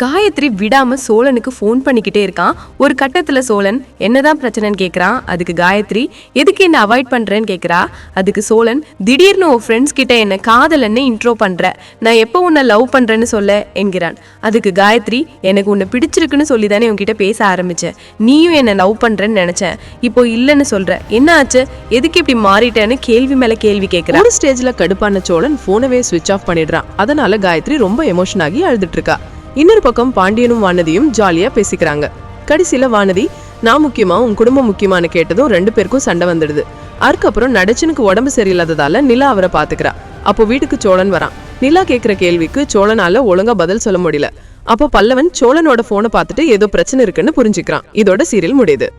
காயத்ரி விடாம சோழனுக்கு ஃபோன் பண்ணிக்கிட்டே இருக்கான். ஒரு கட்டத்துல சோழன் என்னதான் பிரச்சனைன்னு கேக்குறான். அதுக்கு காயத்ரி எதுக்கு என்ன அவாய்ட் பண்றேன்னு கேக்குறா. அதுக்கு சோழன் திடீர்னு உன் ஃப்ரெண்ட்ஸ் கிட்ட என்ன காதலன்னு இன்ட்ரோ பண்ற, நான் எப்போ உன்னை லவ் பண்றேன்னு சொல்ல என்கிறான். அதுக்கு காயத்ரி எனக்கு உன்னை பிடிச்சிருக்குன்னு சொல்லி தானே உன்கிட்ட பேச ஆரம்பிச்சேன், நீயும் என்ன லவ் பண்றேன்னு நினைச்சேன், இப்போ இல்லைன்னு சொல்ற, என்ன ஆச்சு, எதுக்கு இப்படி மாறிட்டேன்னு கேள்வி மேல கேள்வி கேட்கிறான். ஒரு ஸ்டேஜ்ல கடுப்பான சோழன் போனவே சுவிட்ச் ஆஃப் பண்ணிடுறான். அதனால காயத்ரி ரொம்ப எமோஷன் ஆகி அழுதுட்டு இருக்கா. இன்னொரு பக்கம் பாண்டியனும் வானதியும் ஜாலியா பேசிக்கிறாங்க. கடைசியில வானதி நான் முக்கியமா உன் குடும்பம் முக்கியமானு கேட்டதும் 2 பேருக்கும் சண்டை வந்துடுது. அதுக்கப்புறம் நடைச்சனுக்கு உடம்பு சரியில்லாததால நிலா அவரை பாத்துக்கிறா. அப்போ வீட்டுக்கு சோழன் வரான். நிலா கேக்குற கேள்விக்கு சோழனால ஒழுங்கா பதில் சொல்ல முடியல. அப்போ பல்லவன் சோழனோட போனை பார்த்துட்டு ஏதோ பிரச்சனை இருக்குன்னு புரிஞ்சுக்கிறான். இதோட சீரியல் முடியுது.